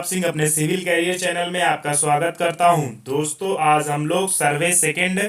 प्रताप सिंह अपने civil career channel में आपका स्वागत करता हूं। दोस्तों आज हम लोग सर्वे सेकेंड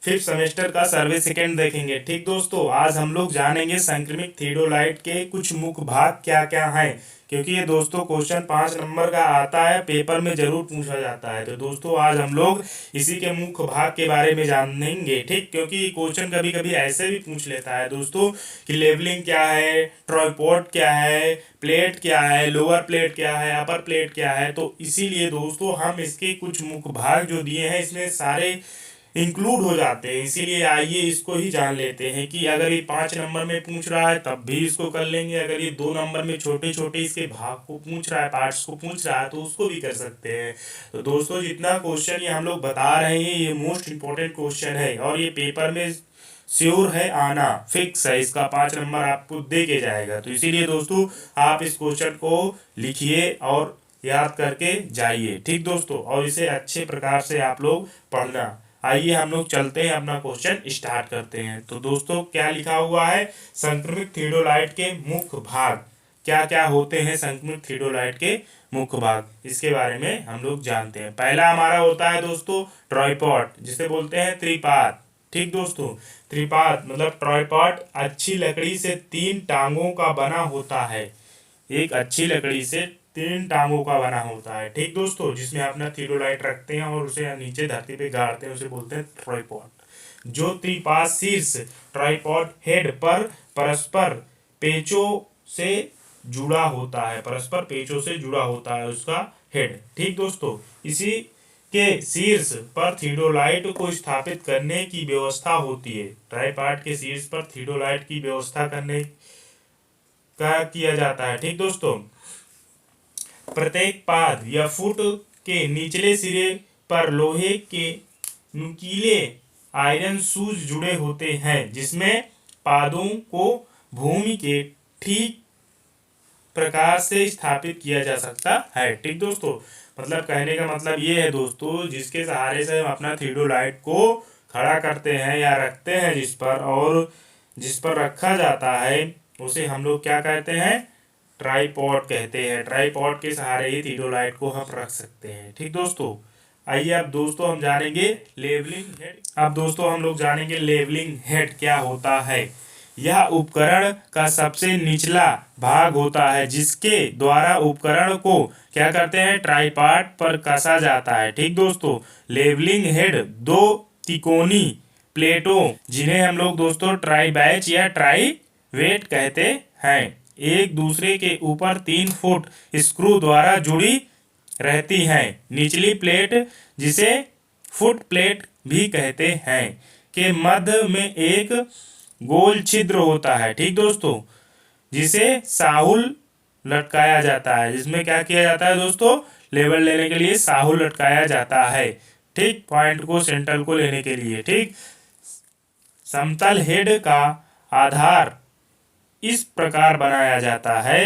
5th सेमेस्टर का सर्वे सेकेंड देखेंगे। ठीक दोस्तों, आज हम लोग जानेंगे संक्रमित थियोडोलाइट के कुछ मुख्य भाग क्या क्या हैं, क्योंकि ये दोस्तों क्वेश्चन 5 नंबर का आता है, पेपर में जरूर पूछा जाता है। तो दोस्तों आज हम लोग इसी के मुख्य भाग के बारे में जानेंगे। ठीक, क्योंकि क्वेश्चन कभी कभी ऐसे भी पूछ लेता है दोस्तों कि लेवलिंग क्या है, ट्राइपॉड क्या है, प्लेट क्या है, लोअर प्लेट क्या है, अपर प्लेट क्या है। तो इसीलिए दोस्तों हम इसके कुछ मुख्य भाग जो दिए हैं इसमें सारे इंक्लूड हो जाते हैं। इसीलिए आइए इसको ही जान लेते हैं कि अगर ये 5 नंबर में पूछ रहा है तब भी इसको कर लेंगे, अगर ये 2 नंबर में छोटे छोटे इसके भाग को पूछ रहा है, पार्ट्स को पूछ रहा है, तो उसको भी कर सकते हैं। तो दोस्तों जितना क्वेश्चन ये हम लोग बता रहे हैं ये मोस्ट इंपॉर्टेंट क्वेश्चन है और ये पेपर में श्योर है आना, फिक्स है, इसका 5 नंबर आपको दे के जाएगा। तो इसीलिए दोस्तों आप इस क्वेश्चन को लिखिए और याद करके जाइए। ठीक दोस्तों, और इसे अच्छे प्रकार से आप लोग पढ़ना। आइए हम लोग चलते हैं, अपना क्वेश्चन स्टार्ट करते हैं। तो दोस्तों क्या लिखा हुआ है, संक्रमित थियोडोलाइट के मुख्य भाग क्या क्या होते हैं। संक्रमित थियोडोलाइट के मुख्य भाग इसके बारे में हम लोग जानते हैं। पहला हमारा होता है दोस्तों ट्राइपॉड, जिसे बोलते हैं त्रिपाद। ठीक दोस्तों, त्रिपाद मतलब ट्राइपॉड अच्छी लकड़ी से 3 टांगों का बना होता है। एक अच्छी लकड़ी से 3 टांगों का बना होता है। ठीक दोस्तों, जिसमें अपना थियोडोलाइट रखते हैं और उसे नीचे धरती पे गाड़ते हैं, उसे बोलते हैं ट्राइपॉड। जो त्रिपाद शीर्ष ट्राइपॉड हेड पर परस्पर पेचों से जुड़ा होता है, परस्पर पेचों से जुड़ा होता है उसका हेड। ठीक दोस्तों, इसी के शीर्ष पर थियोडोलाइट को स्थापित करने की व्यवस्था होती है। ट्राइपॉड के शीर्ष पर थियोडोलाइट की व्यवस्था करने का किया जाता है। ठीक दोस्तों, प्रत्येक पाद या फुट के निचले सिरे पर लोहे के नुकीले आयरन शूज जुड़े होते हैं, जिसमें पादों को भूमि के ठीक प्रकार से स्थापित किया जा सकता है। ठीक दोस्तों, मतलब कहने का मतलब ये है दोस्तों, जिसके सहारे से हम अपना थियोडोलाइट को खड़ा करते हैं या रखते हैं जिस पर, और जिस पर रखा जाता है उसे हम लोग क्या कहते हैं, ट्राइपॉड कहते हैं। ट्राइपॉड के सहारे ही थियोडोलाइट को हम रख सकते हैं। ठीक दोस्तों, आइए अब दोस्तों हम जानेंगे लेवलिंग हेड। अब दोस्तों हम लोग जानेंगे लेवलिंग हेड क्या होता है। यह उपकरण का सबसे निचला भाग होता है, जिसके द्वारा उपकरण को क्या करते हैं, ट्राइपॉड पर कसा जाता है। ठीक दोस्तों, लेवलिंग हेड 2 तिकोनी प्लेटों, जिन्हें हम लोग दोस्तों ट्राई बैच या ट्राई वेट कहते हैं, एक दूसरे के ऊपर 3 फुट स्क्रू द्वारा जुड़ी रहती हैं। निचली प्लेट, जिसे फुट प्लेट भी कहते हैं, के मध्य में एक गोल छिद्र होता है। ठीक दोस्तों, जिसे साहुल लटकाया जाता है, जिसमें क्या किया जाता है दोस्तों, लेवल लेने के लिए साहुल लटकाया जाता है। ठीक, पॉइंट को सेंट्रल को लेने के लिए। ठीक, समतल हेड का आधार इस प्रकार बनाया जाता है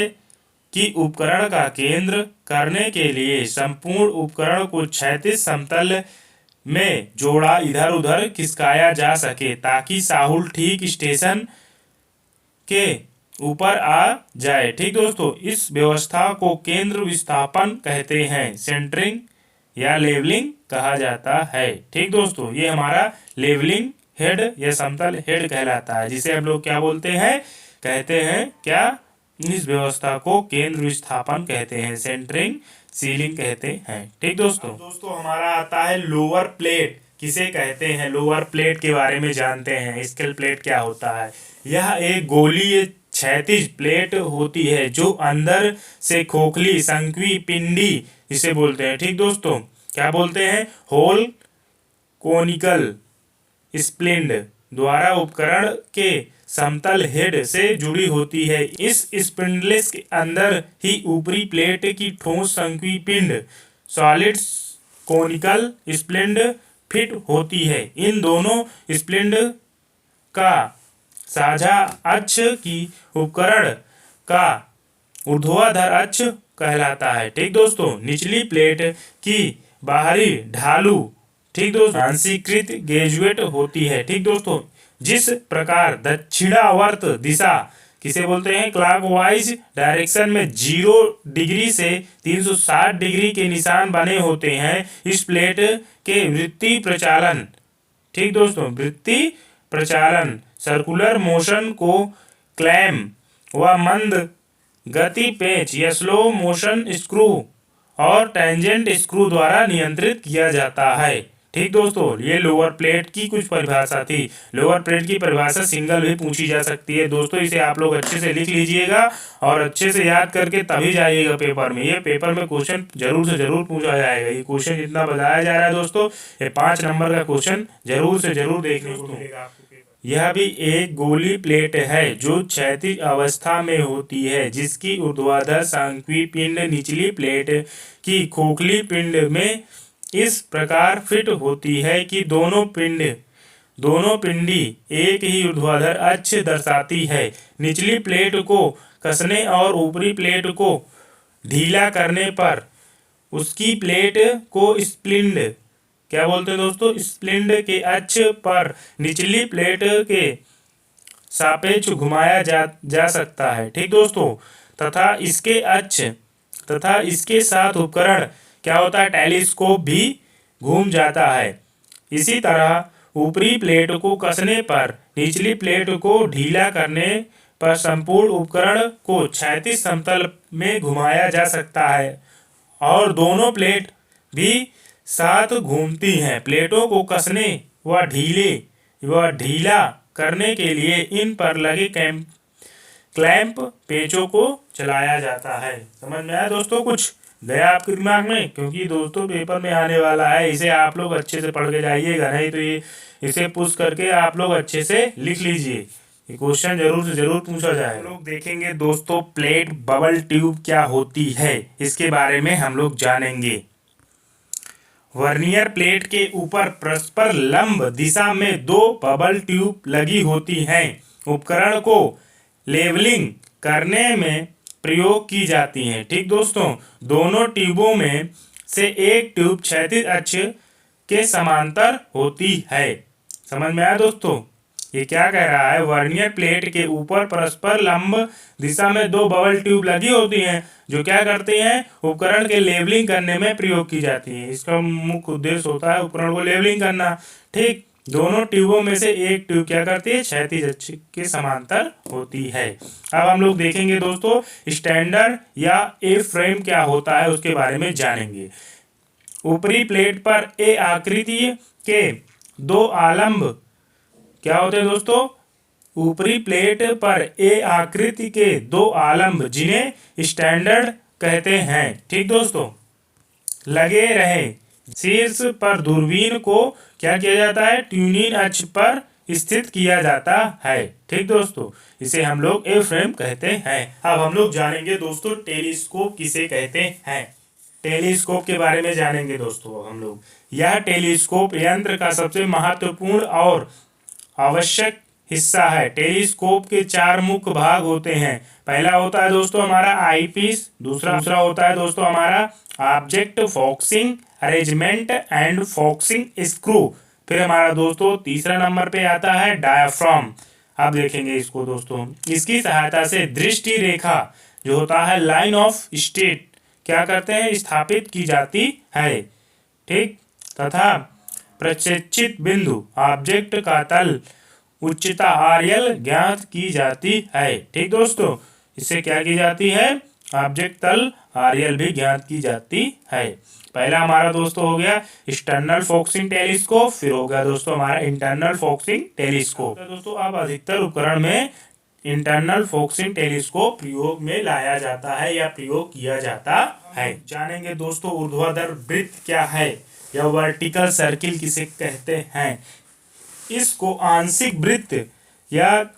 कि उपकरण का केंद्र करने के लिए संपूर्ण उपकरण को क्षैतिज समतल में जोड़ा इधर उधर खिसकाया जा सके, ताकि साहुल ठीक स्टेशन के ऊपर आ जाए। ठीक दोस्तों, इस व्यवस्था को केंद्र विस्थापन कहते हैं, सेंटरिंग या लेवलिंग कहा जाता है। ठीक दोस्तों, ये हमारा लेवलिंग हेड या समतल हेड कहलाता है, जिसे हम लोग क्या बोलते हैं, कहते हैं क्या, इस व्यवस्था को केंद्र विस्थापन कहते हैं, सेंटरिंग सीलिंग कहते हैं। ठीक दोस्तों हमारा आता है लोअर प्लेट किसे कहते हैं। लोअर प्लेट के बारे में जानते हैं। स्केल प्लेट क्या होता है। यह एक गोलीय क्षैतिज प्लेट होती है जो अंदर से खोखली संकवी पिंडी जिसे बोलते हैं। ठीक दोस्तों, क्या बोलते हैं, होल कोनिकल स्प्लिंड द्वारा उपकरण के समतल हेड से जुड़ी होती है। इस स्पिंडलेस के अंदर ही ऊपरी प्लेट की ठोस संकवी पिंड सॉलिड कोनिकल स्प्लिंड फिट होती है। इन दोनों स्प्लिंड का साझा अक्ष की उपकरण का ऊर्ध्वाधर अक्ष कहलाता है। ठीक दोस्तों, निचली प्लेट की बाहरी ढालू, ठीक दोस्तों, आंशिकृत ग्रेजुएट होती है। ठीक दोस्तों, जिस प्रकार दक्षिणावर्त दिशा किसे बोलते हैं, क्लॉकवाइज डायरेक्शन में 0 डिग्री से 360 डिग्री के निशान बने होते हैं इस प्लेट के वृत्तीय प्रचालन। ठीक दोस्तों, वृत्तीय प्रचालन सर्कुलर मोशन को क्लैम व मंद गति पेंच या स्लो मोशन स्क्रू और टेंजेंट स्क्रू द्वारा नियंत्रित किया जाता है। ठीक दोस्तों, ये लोअर प्लेट की कुछ परिभाषा थी। लोअर प्लेट की परिभाषा सिंगल भी पूछी जा सकती है दोस्तों, इसे आप लोग अच्छे से लिख लीजिएगा और अच्छे से याद करके तभी जाइएगा पेपर में। ये पेपर में क्वेश्चन जरूर से जरूर पूछा जाएगा। ये क्वेश्चन जितना बताया जा रहा है दोस्तों, ये 5 नंबर का क्वेश्चन जरूर से जरूर देखने को मिलेगा। यह भी एक गोली प्लेट है जो क्षैतिज अवस्था में होती है, जिसकी ऊर्ध्वाधर सांख्यिकी पिंड निचली प्लेट की खोखली पिंड में इस प्रकार फिट होती है कि दोनों पिंडी एक ही ऊर्ध्वाधर अक्ष दर्शाती है। निचली प्लेट को कसने और ऊपरी प्लेट को ढीला करने पर उसकी प्लेट को स्प्लिंड, क्या बोलते हैं दोस्तों, स्प्लिंड के अक्ष पर निचली प्लेट के सापेक्ष घुमाया जा सकता है। ठीक दोस्तों, तथा इसके साथ उपकरण क्या होता है, टेलीस्कोप भी घूम जाता है। इसी तरह ऊपरी प्लेट को कसने पर निचली प्लेट को ढीला करने पर संपूर्ण उपकरण को क्षैतिज समतल में घुमाया जा सकता है और दोनों प्लेट भी साथ घूमती हैं। प्लेटों को कसने व ढीला करने के लिए इन पर लगे क्लैंप पेचों को चलाया जाता है। समझ में आया दोस्तों, कुछ गया आपके दिमाग में, क्योंकि दोस्तों पेपर में आने वाला है, इसे आप लोग अच्छे से पढ़ के जाइएगा, नहीं तो ये इसे पुश करके आप लोग अच्छे से लिख लीजिए। ये क्वेश्चन जरूर से जरूर पूछा जाए। हम लोग देखेंगे दोस्तों प्लेट बबल ट्यूब क्या होती है, इसके बारे में हम लोग जानेंगे। वर्नियर प्लेट के ऊपर परस्पर लंब दिशा में 2 बबल ट्यूब लगी होती हैं। उपकरण को लेवलिंग करने में प्रयोग की जाती हैं। ठीक दोस्तों, दोनों ट्यूबों में से एक ट्यूब क्षैतिज अक्ष के समांतर होती है। समझ में आया दोस्तों, ये क्या कह रहा है, वर्नियर प्लेट के ऊपर परस्पर लंब दिशा में 2 बबल ट्यूब लगी होती हैं जो क्या करती हैं, उपकरण के लेवलिंग करने में प्रयोग की जाती हैं। इसका मुख्य उद्देश्य होता है उपकरण को लेवलिंग करना। ठीक, दोनों ट्यूबों में से एक ट्यूब क्या करती है, क्षैतिज अक्ष के समांतर होती है। अब हम लोग देखेंगे दोस्तों स्टैंडर्ड या ए फ्रेम क्या होता है, उसके बारे में जानेंगे। ऊपरी प्लेट पर ए आकृति के 2 आलंब क्या होते हैं दोस्तों, ऊपरी प्लेट पर ए आकृति के 2 आलंब जिन्हें स्टैंडर्ड कहते हैं। ठीक दोस्तों, लगे रहे। शीर्ष पर दूरबीन को क्या किया जाता है, ट्यूनिंग अक्ष पर स्थित किया जाता है। ठीक दोस्तों, इसे हम लोग ए फ्रेम कहते हैं। अब हम लोग जानेंगे दोस्तों टेलीस्कोप किसे कहते हैं। टेलीस्कोप के बारे में जानेंगे दोस्तों हम लोग। यह टेलीस्कोप यंत्र का सबसे महत्वपूर्ण और आवश्यक हिस्सा है। टेलीस्कोप के 4 मुख्य भाग होते हैं। पहला होता है दोस्तों हमारा आई पीस, दूसरा होता है दोस्तों हमारा object focusing arrangement and focusing screw, फिर हमारा दोस्तों तीसरा नंबर पे आता है डायाफ्राम। अब देखेंगे इसको दोस्तों, इसकी सहायता से दृष्टि रेखा जो होता है लाइन ऑफ स्टेट क्या करते हैं, स्थापित की जाती है। ठीक, तथा प्रक्षेपित बिंदु ऑब्जेक्ट का तल उच्चता आरएल ज्ञात की जाती है। ठीक दोस्तों, इससे क्या की जाती है, ऑब्जेक्ट तल आरएल भी ज्ञात की जाती है। पहला हमारा दोस्तों हो गया एक्सटर्नल फोकसिंग टेलीस्कोप, फिर हो गया दोस्तों हमारा इंटरनल फोकसिंग टेलीस्कोप। दोस्तों अब अधिकतर उपकरण में इंटरनल फोकसिंग टेलीस्कोप प्रयोग में लाया जाता है या प्रयोग किया जाता है। जानेंगे दोस्तों ऊर्ध्वाधर वृत्त क्या है या वर्टिकल सर्किल किसे कहते हैं। इसको आंशिक वृत्त या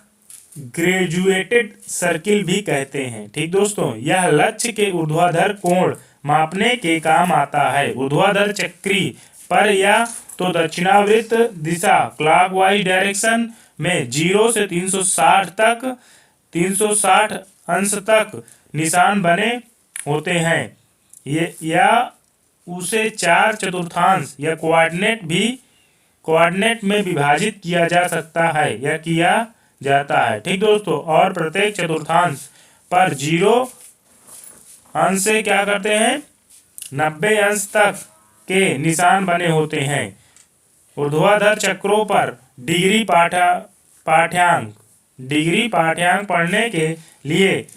ग्रेजुएटेड सर्किल भी कहते हैं। ठीक दोस्तों, यह लक्ष्य के ऊर्ध्वाधर कोण मापने के काम आता है। ऊर्ध्वाधर चक्री पर या तो दक्षिणावर्त दिशा क्लॉकवाइज डायरेक्शन में 0 से 360 अंश तक निशान बने होते हैं। ये या उसे 4 चतुर्थांश या कोऑर्डिनेट में विभाजित किया जा सकता है या किया जाता है। ठीक दोस्तों, और प्रत्येक चतुर्थांश पर 0 अंश से क्या करते हैं, 90 अंश तक के निशान बने होते हैं। ऊर्ध्वाधर चक्रों पर डिग्री पाठ्यांक पढ़ने के लिए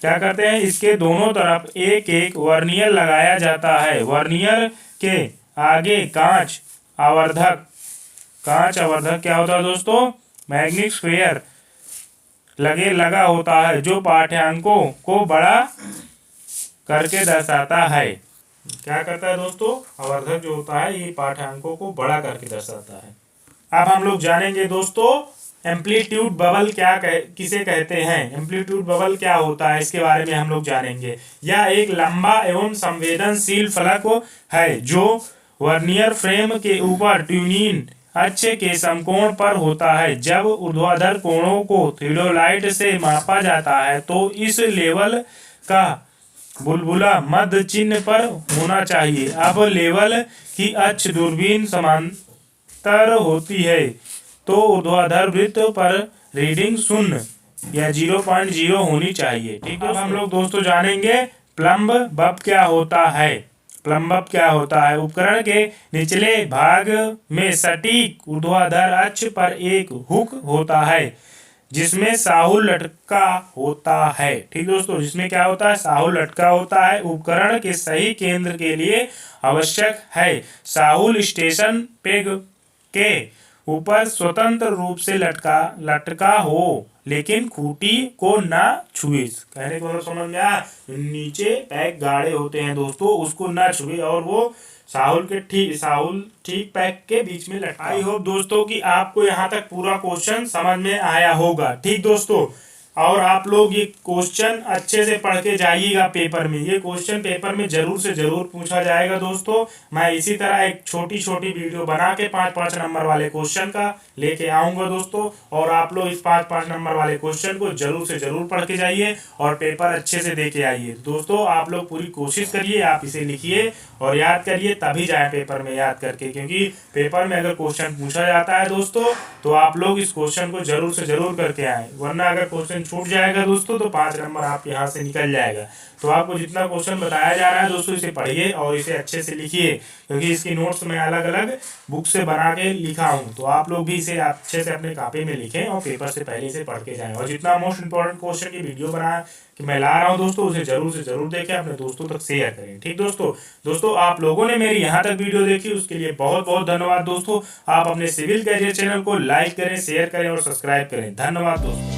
क्या करते हैं, इसके दोनों तरफ एक एक वर्नियर लगाया जाता है। वर्नियर के आगे कांच आवर्धक क्या होता है दोस्तों, मैग्नेटिक स्फीयर लगा होता है, जो पाठ्यांकों को बड़ा करके दर्शाता है। क्या करता है दोस्तों, आवर्धक जो होता है ये पाठ्यांकों को बड़ा करके दर्शाता है। अब हम लोग जानेंगे दोस्तों एम्पलीट्यूड बबल किसे कहते हैं। एम्पलीट्यूड बबल क्या होता है, इसके बारे में हम लोग जानेंगे। यह एक लंबा एवं संवेदनशील फलक है जो वर्नियर फ्रेम के ऊपर ट्यूनिंग अक्ष के समकोण पर होता है। जब ऊर्ध्वाधर कोणों को थियोडाइट से मापा जाता है तो इस लेवल का बुलबुला मध्य चिन्ह पर होना चाहिए। अब लेवल की अक्ष दूरबीन समांतर होती है तो ऊर्ध्वाधर वृत्त पर रीडिंग 0 या 0.0 होनी चाहिए। ठीक है, अब हम लोग दोस्तों जानेंगे प्लम्ब बब क्या होता है। प्लम्ब बब क्या होता है, उपकरण के निचले भाग में सटीक ऊर्ध्वाधर अक्ष पर एक हुक होता है जिसमें साहुल लटका होता है। ठीक दोस्तों, जिसमें क्या होता है, साहुल लटका होता है। उपकरण के सही केंद्र के लिए आवश्यक है साहुल स्टेशन पेग के ऊपर स्वतंत्र रूप से लटका हो लेकिन खूंटी को ना छुए। कहने को समझ में आया, नीचे पैक गाढ़े होते हैं दोस्तों, उसको ना छुए और वो साहुल ठीक पैक के बीच में लटका। आई होप दोस्तों कि आपको यहाँ तक पूरा क्वेश्चन समझ में आया होगा। ठीक दोस्तों, और आप लोग ये क्वेश्चन अच्छे से पढ़ के जाइएगा पेपर में। ये क्वेश्चन पेपर में जरूर से जरूर पूछा जाएगा दोस्तों। मैं इसी तरह एक छोटी छोटी वीडियो बना के 5-5 नंबर वाले क्वेश्चन का लेके आऊंगा दोस्तों, और आप लोग इस 5-5 नंबर वाले क्वेश्चन को जरूर से जरूर पढ़ के जाइए और पेपर अच्छे से दे के आइए दोस्तों। आप लोग पूरी कोशिश करिए, आप इसे लिखिए और याद करिए, तभी जाए पेपर में याद करके, क्योंकि पेपर में अगर क्वेश्चन पूछा जाता है दोस्तों तो आप लोग इस क्वेश्चन को जरूर से जरूर करके आए, वरना अगर क्वेश्चन छूट जाएगा दोस्तों तो 5 नंबर आपके यहाँ से निकल जाएगा। तो आपको जितना क्वेश्चन बताया जा रहा है दोस्तों इसे पढ़िए और इसे अच्छे से लिखिए, क्योंकि इसकी नोट्स मैं अलग अलग बुक से बना के लिखा हूँ। तो आप लोग भी इसे अच्छे से अपने कॉपी में लिखें और पेपर से पहले इसे पढ़ के जाएं। और जितना मोस्ट इंपॉर्टेंट क्वेश्चन की वीडियो बना कि मैं ला रहा हूँ दोस्तों, उसे जरूर से जरूर देखें, अपने दोस्तों तक शेयर करें। ठीक दोस्तों आप लोगों ने मेरी यहाँ तक वीडियो देखी उसके लिए बहुत बहुत धन्यवाद दोस्तों। आप अपने सिविल कैरियर चैनल को लाइक करें, शेयर करें और सब्सक्राइब करें। धन्यवाद दोस्तों।